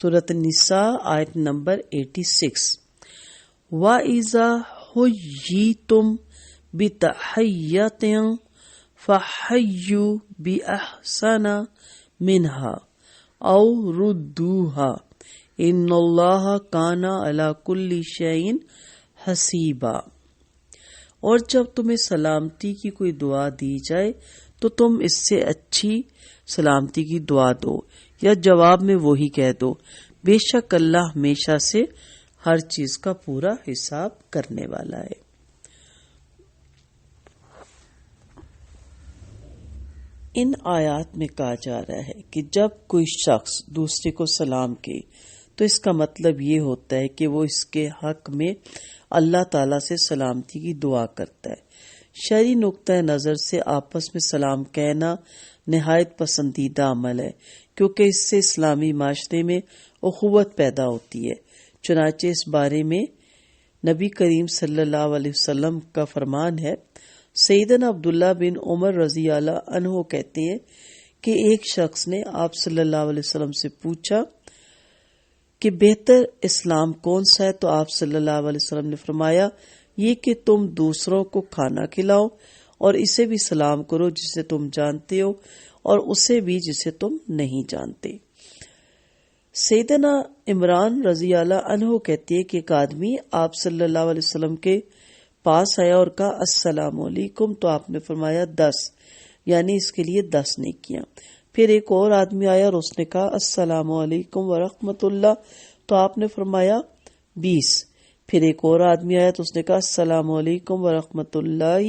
سورۃ النساء آیت نمبر 86۔ وَإِذَا حُيِّيتُم بِتَحِيَّةٍ فَحَيُّوا بِأَحْسَنَ مِنْهَا أَوْ رُدُّوهَا إِنَّ اللَّهَ كَانَ عَلَى كُلِّ شَيْءٍ حَسِيبًا۔ اور جب تمہیں سلامتی کی کوئی دعا دی جائے تو تم اس سے اچھی سلامتی کی دعا دو یا جواب میں وہی کہہ دو، بے شک اللہ ہمیشہ سے ہر چیز کا پورا حساب کرنے والا ہے۔ ان آیات میں کہا جا رہا ہے کہ جب کوئی شخص دوسرے کو سلام کے تو اس کا مطلب یہ ہوتا ہے کہ وہ اس کے حق میں اللہ تعالیٰ سے سلامتی کی دعا کرتا ہے۔ شرعی نقطہ نظر سے آپس میں سلام کہنا نہایت پسندیدہ عمل ہے، کیونکہ اس سے اسلامی معاشرے میں اخوت پیدا ہوتی ہے۔ چنانچہ اس بارے میں نبی کریم صلی اللہ علیہ وسلم کا فرمان ہے۔ سیدنا عبداللہ بن عمر رضی اللہ عنہ کہتے ہیں کہ ایک شخص نے آپ صلی اللہ علیہ وسلم سے پوچھا کہ بہتر اسلام کون سا ہے، تو آپ صلی اللہ علیہ وسلم نے فرمایا یہ کہ تم دوسروں کو کھانا کھلاؤ اور اسے بھی سلام کرو جسے تم جانتے ہو اور اسے بھی جسے تم نہیں جانتے۔ سیدنا عمران رضی اللہ عنہ کہتے ہیں کہ ایک آدمی آپ صلی اللہ علیہ وسلم کے پاس آیا اور کہا السلام علیکم، تو آپ نے فرمایا 10، یعنی اس کے لیے 10 نیکیاں۔ پھر ایک اور آدمی آیا اور اس نے کہا السلام علیکم ورحمۃ اللہ، تو آپ نے فرمایا 20۔ پھر ایک اور آدمی آیا تو اس نے کہا السلام علیکم ورحمۃ اللہ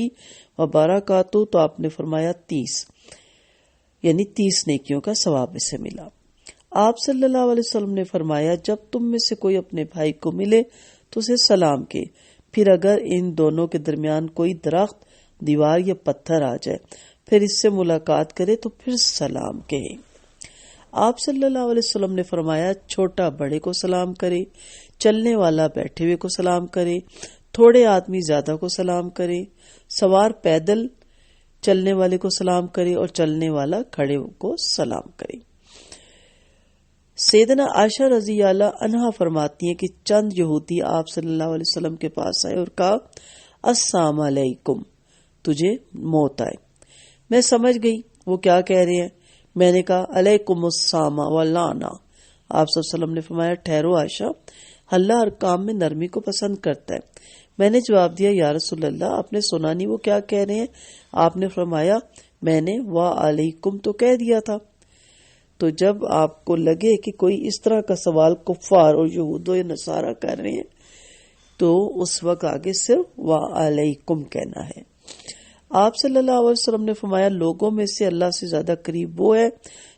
وبرکاتہ، تو آپ نے فرمایا 30، یعنی 30 نیکیوں کا ثواب اسے ملا۔ آپ صلی اللہ علیہ وسلم نے فرمایا جب تم میں سے کوئی اپنے بھائی کو ملے تو اسے سلام کے، پھر اگر ان دونوں کے درمیان کوئی درخت، دیوار یا پتھر آ جائے پھر اس سے ملاقات کرے تو پھر سلام کہے۔ آپ صلی اللہ علیہ وسلم نے فرمایا چھوٹا بڑے کو سلام کرے، چلنے والا بیٹھے ہوئے کو سلام کرے، تھوڑے آدمی زیادہ کو سلام کرے، سوار پیدل چلنے والے کو سلام کرے اور چلنے والا کھڑے کو سلام کرے۔ سیدنا عائشہ رضی اللہ عنہا فرماتی ہیں کہ چند یہودی آپ صلی اللہ علیہ وسلم کے پاس آئے اور کہا السلام علیکم، تجھے موت آئے۔ میں سمجھ گئی وہ کیا کہہ رہے ہیں۔ میں نے کہا علیکم السلام واللعنہ۔ آپ صلی اللہ علیہ وسلم نے فرمایا ٹھہرو عائشہ، اللہ ہر کام میں نرمی کو پسند کرتا ہے۔ میں نے جواب دیا یا رسول اللہ آپ نے سنا نہیں وہ کیا کہہ رہے ہیں؟ آپ نے فرمایا میں نے وعلیکم تو کہہ دیا تھا۔ تو جب آپ کو لگے کہ کوئی اس طرح کا سوال کفار اور یہود و نصارہ کر رہے ہیں تو اس وقت آگے صرف وعلیکم کہنا ہے۔ آپ صلی اللہ علیہ وسلم نے فرمایا لوگوں میں سے اللہ سے زیادہ قریب وہ ہے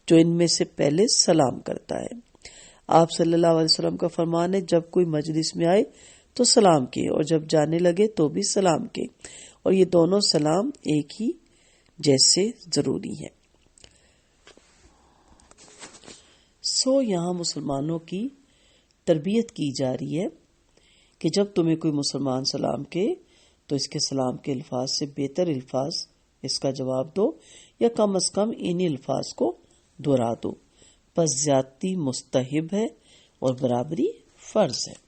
جو ان میں سے پہلے سلام کرتا ہے۔ آپ صلی اللہ علیہ وسلم کا فرمان ہے جب کوئی مجلس میں آئے تو سلام کیے اور جب جانے لگے تو بھی سلام کیے، اور یہ دونوں سلام ایک ہی جیسے ضروری ہیں۔ یہاں مسلمانوں کی تربیت کی جا رہی ہے کہ جب تمہیں کوئی مسلمان سلام کے تو اس کے سلام کے الفاظ سے بہتر الفاظ اس کا جواب دو یا کم از کم انہی الفاظ کو دہرا دو، پس زیادتی مستحب ہے اور برابری فرض ہے۔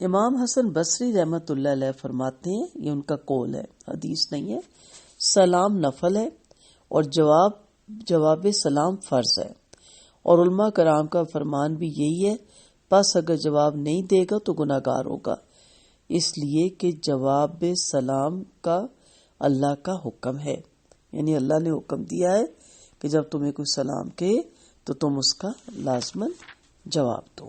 امام حسن بصری رحمت اللہ علیہ فرماتے ہیں، یہ ان کا قول ہے، حدیث نہیں ہے، سلام نفل ہے اور جواب سلام فرض ہے، اور علماء کرام کا فرمان بھی یہی ہے، پس اگر جواب نہیں دے گا تو گناہگار ہوگا، اس لیے کہ جواب سلام کا اللہ کا حکم ہے، یعنی اللہ نے حکم دیا ہے کہ جب تمہیں کوئی سلام کہے تو تم اس کا لازماً جواب دو۔